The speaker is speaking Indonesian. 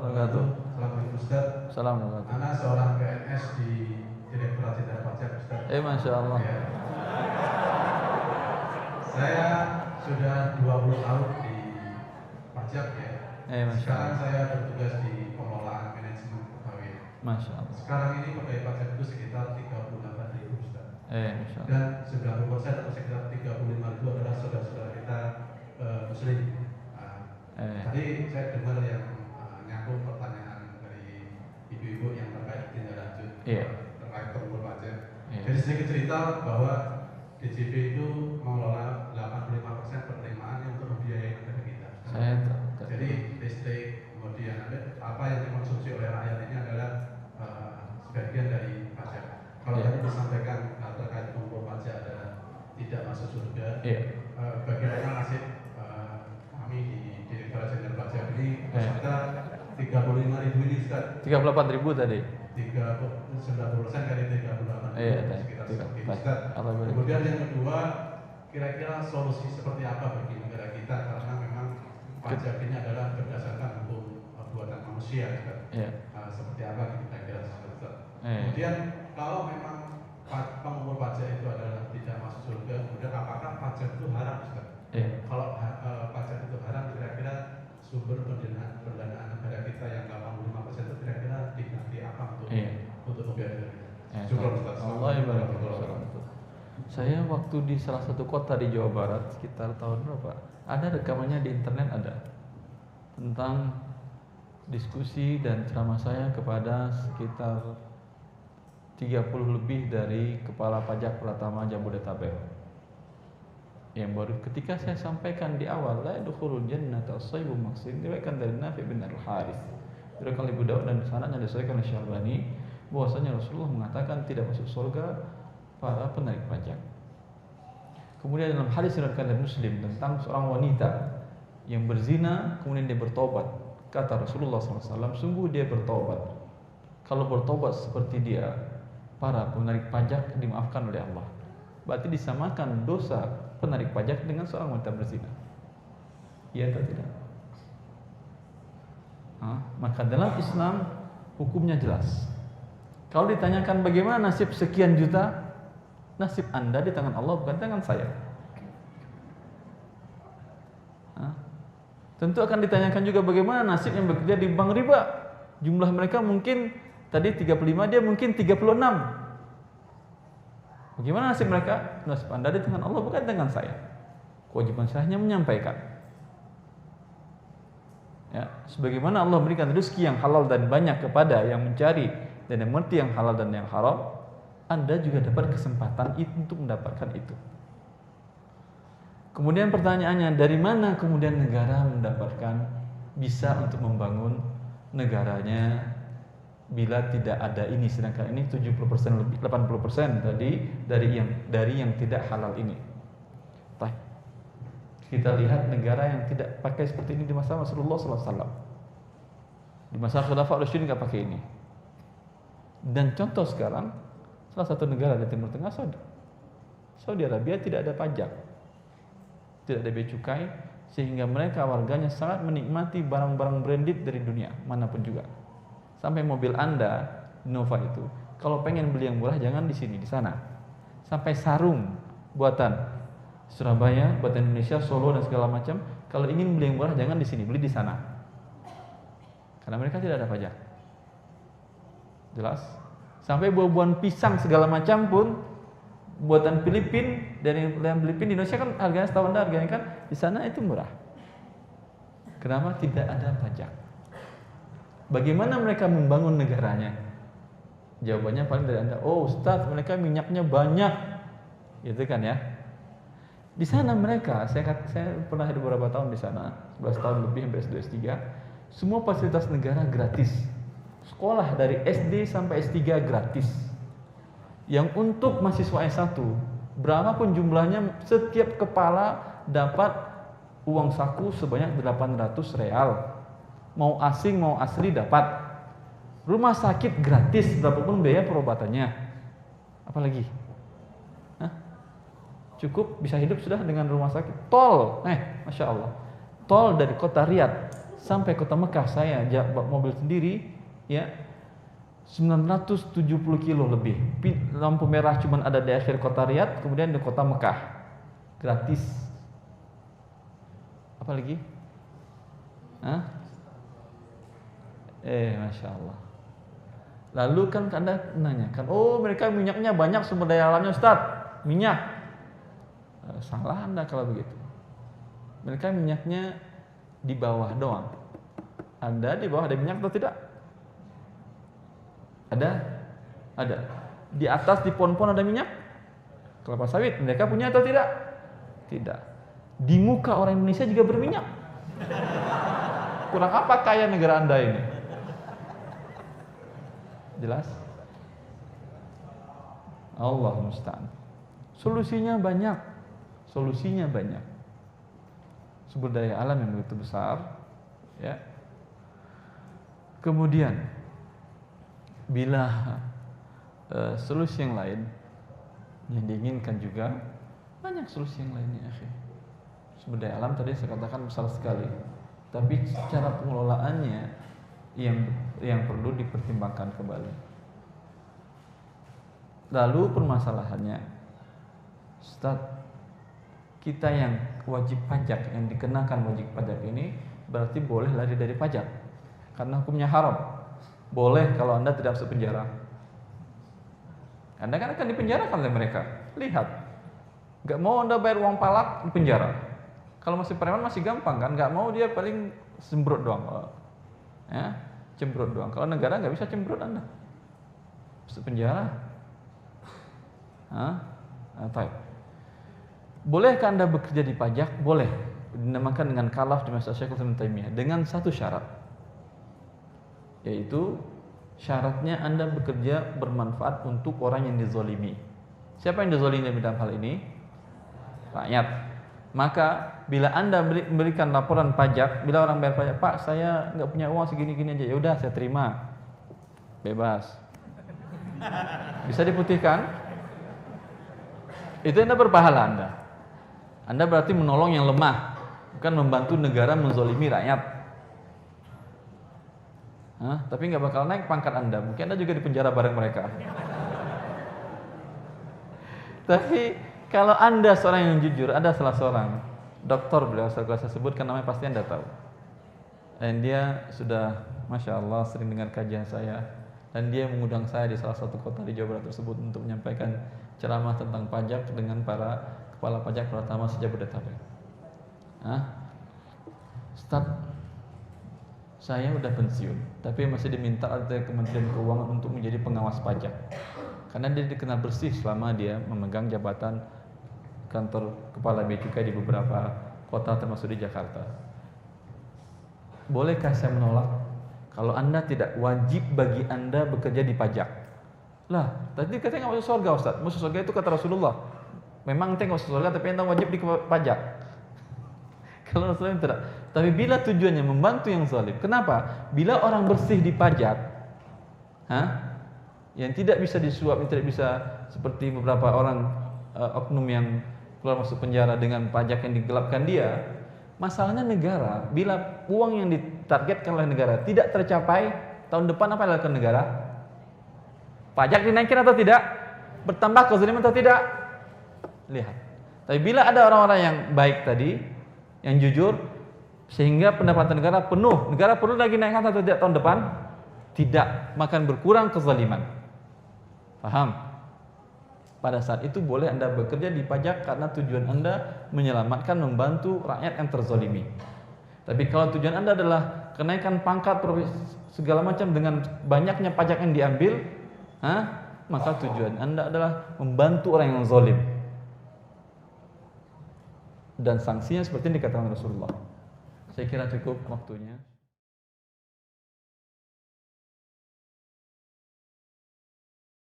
Wabarakatuh. Assalamualaikum Ustaz. Assalamualaikum. Anak seorang PNS di Direktorat Jenderal Pajak Ustaz. Masya Allah. Ya. Saya sudah 20 tahun di pajak ya. Masya Sekarang Allah. saya bertugas di pengelolaan manajemen pegawai. Masya Allah. Sekarang ini pegawai pajak itu sekitar 38.000 Ustaz. Masya Allah. Dan 90% atau sekitar 35.000 adalah saudara-saudara kita Muslim. Tadi saya dengar yang nyambung pertanyaan dari ibu-ibu yang terkait tindak lanjut terkait pengumpulan pajak. Jadi sedikit cerita bahwa DJP itu mengelola 85% penerimaan yang untuk membiayai negara kita. Jadi listrik, kemudian apa yang dikonsumsi oleh rakyat ini adalah sebagian dari pajak. Kalau tadi disampaikan terkait pengumpulan pajak adalah tidak masuk surga. Bagaimana nasib kami di Direktorat Jenderal Pajak ini peserta 35.000 ini Ustaz. 38.000 tadi. 90% dari 38 sekitar seperti itu Ustaz. Kemudian yang kedua, kira-kira solusi seperti apa bagi negara kita, karena memang pajak ini adalah berdasarkan hukum buatan manusia Ustaz. Seperti apa kira-kira Ustaz. Kemudian kalau memang pengumpul pajak itu adalah tidak masuk surga, kemudian apakah pajak itu haram Ustaz? Kalau pajak itu haram, kira-kira sumber pendanaan negara kita yang 85% itu kira-kira diganti apa untuk membiayai kita? Allah ibarat. Saya waktu di salah satu kota di Jawa Barat sekitar tahun berapa? Ada rekamannya di internet ada tentang diskusi dan ceramah saya kepada sekitar 30 lebih dari kepala pajak Pratama Jabodetabek. Yang baru ketika saya sampaikan di awal, la yadkhulul jannata as-sayyibu maqsid, diriwayatkan dari Nafi bin Al-Harits, diriwayatkan Abu Daud dan sanadnya disahihkan oleh Syalbani, bahwasanya Rasulullah mengatakan tidak masuk surga para penarik pajak. Kemudian dalam hadis diriwayatkan dari Muslim tentang seorang wanita yang berzina kemudian dia bertobat, kata Rasulullah SAW, sungguh dia bertobat. Kalau bertobat seperti dia, para penarik pajak dimaafkan oleh Allah. Berarti disamakan dosa penarik pajak dengan seorang wanita berzina. Iya atau tidak? Maka dalam Islam hukumnya jelas. Kalau ditanyakan bagaimana nasib sekian juta, nasib Anda di tangan Allah, bukan tangan saya. Tentu akan ditanyakan juga bagaimana nasib yang bekerja di bank riba. Jumlah mereka mungkin tadi 35, dia mungkin 36. Bagaimana nasib mereka? Nasib Anda di tangan Allah, bukan tangan saya. Kewajiban saya hanya menyampaikan. Sebagaimana Allah berikan rezeki yang halal dan banyak kepada yang mencari dan yang mengerti yang halal dan yang haram, Anda juga dapat kesempatan itu untuk mendapatkan itu. Kemudian pertanyaannya, dari mana kemudian negara mendapatkan bisa untuk membangun negaranya bila tidak ada ini, sedangkan ini 70% lebih, 80% tadi dari yang tidak halal ini. Kita lihat negara yang tidak pakai seperti ini di masa Rasulullah SAW. Di masa Khulafaur Rasyidin nggak pakai ini. Dan contoh sekarang, salah satu negara di Timur Tengah, Saudi Arabia tidak ada pajak, tidak ada bea cukai, sehingga mereka warganya sangat menikmati barang-barang branded dari dunia manapun juga. Sampai mobil Anda Innova itu, kalau pengen beli yang murah jangan di sini, di sana. Sampai sarung buatan Surabaya, buatan Indonesia, Solo dan segala macam, kalau ingin beli yang murah jangan di sini, beli di sana. Karena mereka tidak ada pajak. Jelas? Sampai buah-buahan pisang segala macam pun buatan Filipina, dari Filipina di Indonesia kan harganya setahu Anda harganya kan di sana itu murah. Kenapa tidak ada pajak? Bagaimana mereka membangun negaranya? Jawabannya paling dari Anda, Ustadz, mereka minyaknya banyak, gitu kan ya? Di sana mereka, saya pernah hidup beberapa tahun di sana, 11 tahun lebih sampai S2 S3, semua fasilitas negara gratis. Sekolah dari SD sampai S3 gratis. Yang untuk mahasiswa S1, berapapun jumlahnya, setiap kepala dapat uang saku sebanyak 800 real. Mau asing mau asli dapat. Rumah sakit gratis, berapapun biaya perobatannya. Apalagi? Cukup bisa hidup sudah dengan rumah sakit. Tol, Masya Allah. Tol dari kota Riyadh sampai kota Mekah saya bawa mobil sendiri ya 970 kilo lebih. Lampu merah cuma ada di akhir kota Riyadh, kemudian di kota Mekah gratis. Apa lagi? Hah? Masya Allah. Lalu kan Anda menanyakan, oh mereka minyaknya banyak, sumber daya alamnya Ustaz, minyak. Salah Anda kalau begitu. Mereka minyaknya di bawah doang. Anda di bawah ada minyak atau tidak? Ada. Di atas di pohon-pohon ada minyak? Kelapa sawit, mereka punya atau tidak? Tidak. Di muka orang Indonesia juga berminyak. Kurang apa kaya negara Anda ini? Jelas? Allah musta'an. Solusinya banyak. Sumber daya alam yang begitu besar, ya. Kemudian bila solusi yang lain yang diinginkan juga banyak solusi yang lainnya, akhi. Sumber daya alam tadi saya katakan besar sekali, tapi cara pengelolaannya yang perlu dipertimbangkan kembali. Lalu permasalahannya, Ustaz, kita yang wajib pajak, yang dikenakan wajib pajak ini berarti boleh lari dari pajak karena hukumnya haram. Boleh kalau Anda tidak masuk penjara. Anda kan akan dipenjarakan oleh mereka. Lihat, nggak mau Anda bayar uang palak di penjara. Kalau masih preman masih gampang kan, nggak mau dia paling sembrot doang, ya, cembrut doang. Kalau negara nggak bisa cembrut Anda, masuk penjara. Bolehkah Anda bekerja di pajak? Boleh. Dinamakan dengan kalaf di masa Syekhul Islam Taimiyah dengan satu syarat, yaitu syaratnya Anda bekerja bermanfaat untuk orang yang dizolimi. Siapa yang dizolimi dalam hal ini? Rakyat. Maka bila Anda memberikan laporan pajak, bila orang bayar pajak, Pak saya nggak punya uang segini-gini aja, ya udah saya terima, bebas, bisa diputihkan. Itu Anda berpahala Anda berarti menolong yang lemah, bukan membantu negara menzolimi rakyat. Tapi nggak bakal naik pangkat Anda, mungkin Anda juga dipenjara bareng mereka. Tapi kalau Anda seorang yang jujur, ada salah seorang dokter, beliau saya sebutkan namanya, pasti Anda tahu. Dan dia sudah, Masya Allah, sering dengar kajian saya, dan dia mengundang saya di salah satu kota di Jawa Barat tersebut untuk menyampaikan ceramah tentang pajak dengan para kepala pajak pertama sejak Jabodetabek. Ustaz, saya udah pensiun, tapi masih diminta oleh Kementerian Keuangan untuk menjadi pengawas pajak, karena dia dikenal bersih selama dia memegang jabatan kantor kepala bea cukai di beberapa kota termasuk di Jakarta. Bolehkah saya menolak? Kalau Anda tidak wajib bagi Anda bekerja di pajak. Lah, tadi katanya nggak masuk surga, Ustaz. Masuk surga itu kata Rasulullah. Memang ente nggak masuk surga, tapi ente wajib di pajak. Kalau Rasulullah tidak. Tapi bila tujuannya membantu yang zalim, kenapa? Bila orang bersih di pajak, yang tidak bisa disuap, yang tidak bisa seperti beberapa orang oknum yang keluar masuk penjara dengan pajak yang digelapkan dia. Masalahnya negara, bila uang yang ditargetkan oleh negara tidak tercapai, tahun depan apa yang dilakukan negara? Pajak dinaikin atau tidak? Bertambah kezaliman atau tidak? Lihat. Tapi bila ada orang-orang yang baik tadi, yang jujur, sehingga pendapatan negara penuh, negara perlu lagi naikkan atau tidak tahun depan? Tidak, makan berkurang kezaliman. Paham? Pada saat itu boleh Anda bekerja di pajak karena tujuan Anda menyelamatkan, membantu rakyat yang terzolimi. Tapi kalau tujuan Anda adalah kenaikan pangkat, segala macam dengan banyaknya pajak yang diambil, maka tujuan Anda adalah membantu orang yang zalim. Dan sanksinya seperti yang dikatakan Rasulullah. Saya kira cukup waktunya.